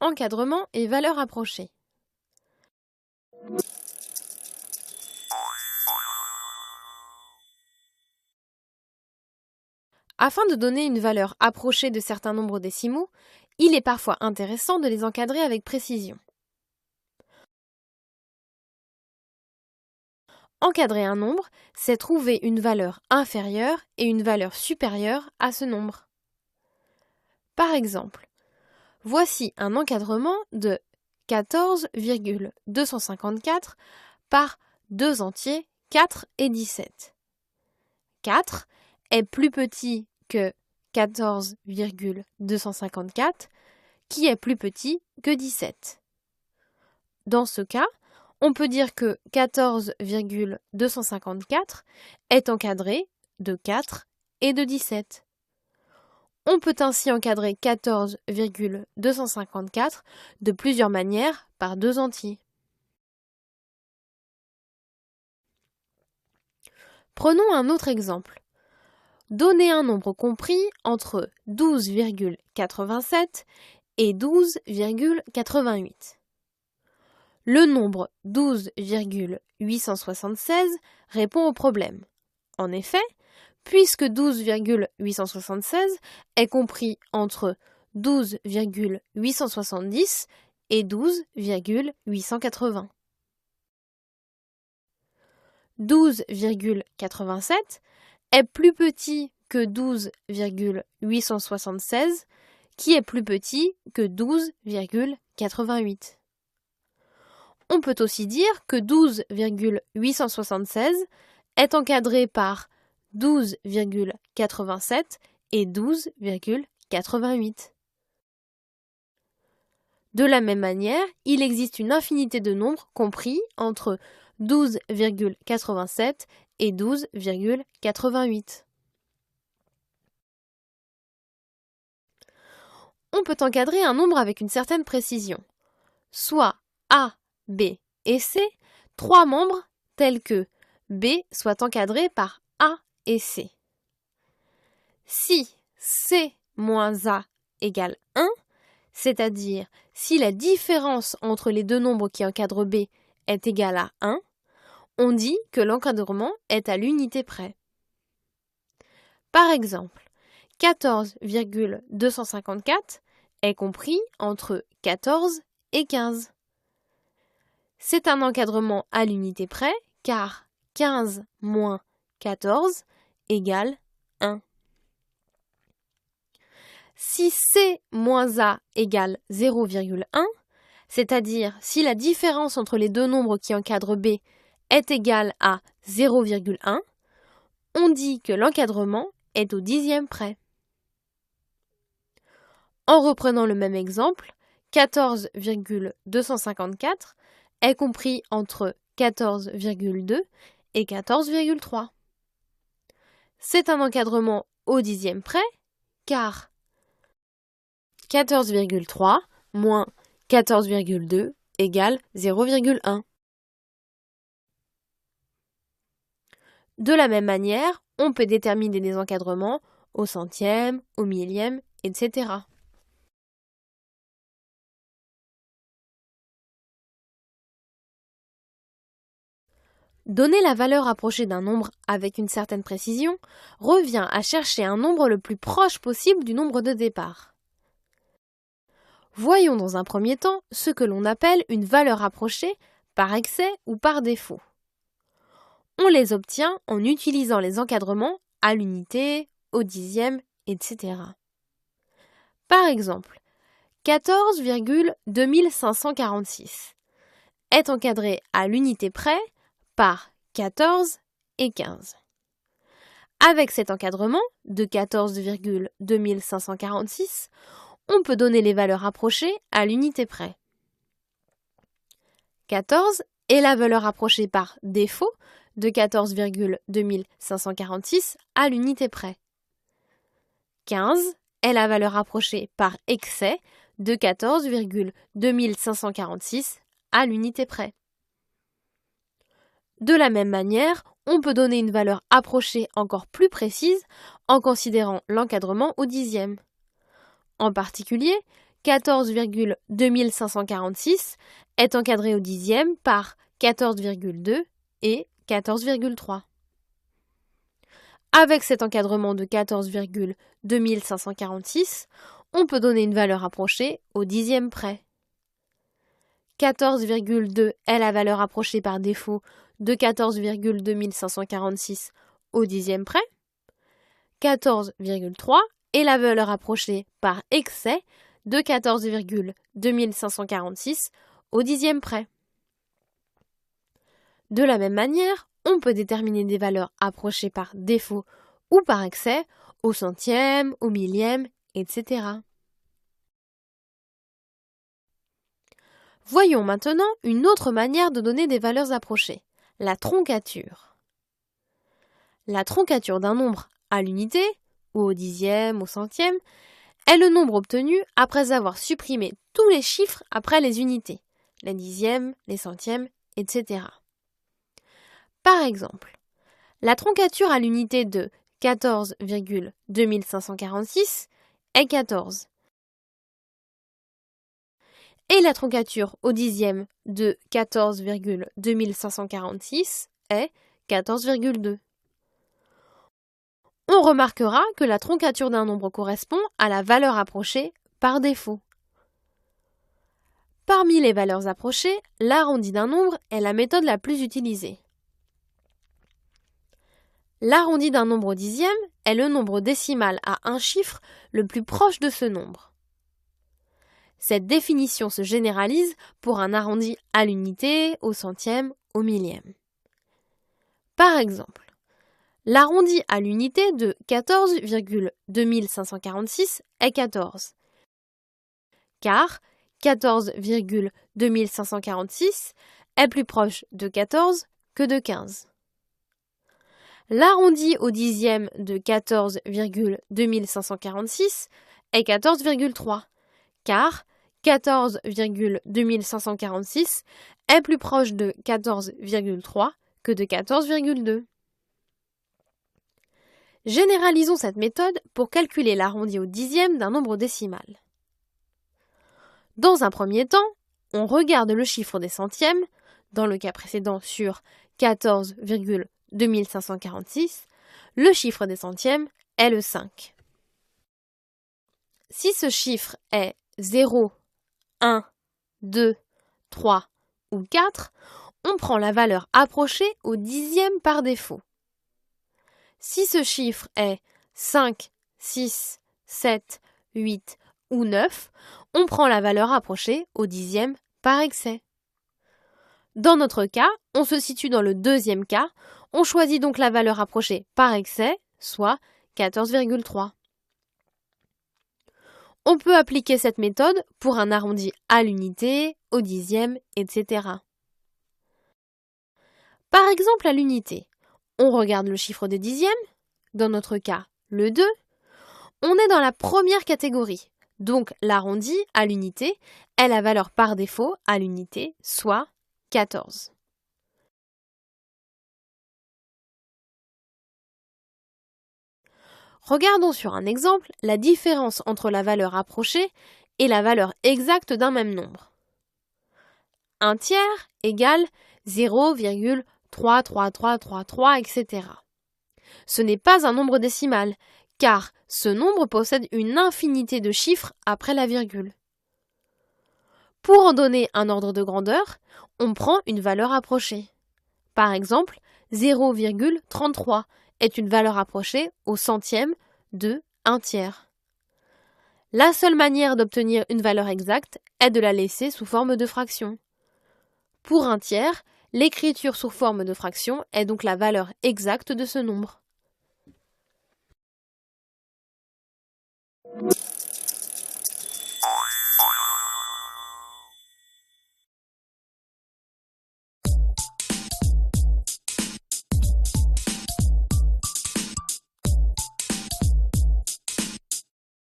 Encadrement et valeur approchée. Afin de donner une valeur approchée de certains nombres décimaux, il est parfois intéressant de les encadrer avec précision. Encadrer un nombre, c'est trouver une valeur inférieure et une valeur supérieure à ce nombre. Par exemple, voici un encadrement de 14,254 par 2 entiers 4 et 17. 4 est plus petit que 14,254, qui est plus petit que 17. Dans ce cas, on peut dire que 14,254 est encadré de 4 et de 17. On peut ainsi encadrer 14,254 de plusieurs manières par 2 entiers. Prenons un autre exemple. Donnez un nombre compris entre 12,87 et 12,88. Le nombre 12,876 répond au problème. En effet, puisque 12,876 est compris entre 12,870 et 12,880. 12,87 est plus petit que 12,876, qui est plus petit que 12,88. On peut aussi dire que 12,876 est encadré par 12,87 et 12,88. De la même manière, il existe une infinité de nombres compris entre 12,87 et 12,88. On peut encadrer un nombre avec une certaine précision, soit A, B et C, 3 membres tels que B soit encadré par A et C. Si C moins A égale 1, c'est-à-dire si la différence entre les deux nombres qui encadrent B est égale à 1, on dit que l'encadrement est à l'unité près. Par exemple, 14,254 est compris entre 14 et 15. C'est un encadrement à l'unité près car 15 moins 14 égale 1. Si C moins A égale 0,1, c'est-à-dire si la différence entre les deux nombres qui encadrent B est égale à 0,1, on dit que l'encadrement est au dixième près. En reprenant le même exemple, 14,254 est compris entre 14,2 et 14,3. C'est un encadrement au dixième près, car 14,3 moins 14,2 égale 0,1. De la même manière, on peut déterminer des encadrements au centième, au millième, etc. Donner la valeur approchée d'un nombre avec une certaine précision revient à chercher un nombre le plus proche possible du nombre de départ. Voyons dans un premier temps ce que l'on appelle une valeur approchée par excès ou par défaut. On les obtient en utilisant les encadrements à l'unité, au dixième, etc. Par exemple, 14,2546 est encadré à l'unité près par 14 et 15. Avec cet encadrement de 14,2546, on peut donner les valeurs approchées à l'unité près. 14 est la valeur approchée par défaut de 14,2546 à l'unité près. 15 est la valeur approchée par excès de 14,2546 à l'unité près. De la même manière, on peut donner une valeur approchée encore plus précise en considérant l'encadrement au dixième. En particulier, 14,2546 est encadré au dixième par 14,2 et 14,3. Avec cet encadrement de 14,2546, on peut donner une valeur approchée au dixième près. 14,2 est la valeur approchée par défaut de 14,2546 au dixième près. 14,3 est la valeur approchée par excès de 14,2546 au dixième près. De la même manière, on peut déterminer des valeurs approchées par défaut ou par excès au centième, au millième, etc. Voyons maintenant une autre manière de donner des valeurs approchées, la troncature. La troncature d'un nombre à l'unité, ou au dixième, au centième, est le nombre obtenu après avoir supprimé tous les chiffres après les unités, les dixièmes, les centièmes, etc. Par exemple, la troncature à l'unité de 14,2546 est 14. Et la troncature au dixième de 14,2546 est 14,2. On remarquera que la troncature d'un nombre correspond à la valeur approchée par défaut. Parmi les valeurs approchées, l'arrondi d'un nombre est la méthode la plus utilisée. L'arrondi d'un nombre au dixième est le nombre décimal à un chiffre le plus proche de ce nombre. Cette définition se généralise pour un arrondi à l'unité, au centième, au millième. Par exemple, l'arrondi à l'unité de 14,2546 est 14, car 14,2546 est plus proche de 14 que de 15. L'arrondi au dixième de 14,2546 est 14,3, car 14,2546 est plus proche de 14,3 que de 14,2. Généralisons cette méthode pour calculer l'arrondi au dixième d'un nombre décimal. Dans un premier temps, on regarde le chiffre des centièmes, dans le cas précédent sur 14,2546, le chiffre des centièmes est le 5. Si ce chiffre est 0, 1, 2, 3 ou 4, on prend la valeur approchée au dixième par défaut. Si ce chiffre est 5, 6, 7, 8 ou 9, on prend la valeur approchée au dixième par excès. Dans notre cas, on se situe dans le deuxième cas, on choisit donc la valeur approchée par excès, soit 14,3. On peut appliquer cette méthode pour un arrondi à l'unité, au dixième, etc. Par exemple, à l'unité, on regarde le chiffre des dixièmes, dans notre cas le 2, on est dans la première catégorie, donc l'arrondi à l'unité est la valeur par défaut à l'unité, soit 14. Regardons sur un exemple la différence entre la valeur approchée et la valeur exacte d'un même nombre. Un tiers égale 0,33333, etc. Ce n'est pas un nombre décimal, car ce nombre possède une infinité de chiffres après la virgule. Pour en donner un ordre de grandeur, on prend une valeur approchée. Par exemple, 0,33 est une valeur approchée au centième de 1 tiers. La seule manière d'obtenir une valeur exacte est de la laisser sous forme de fraction. Pour 1 tiers, l'écriture sous forme de fraction est donc la valeur exacte de ce nombre.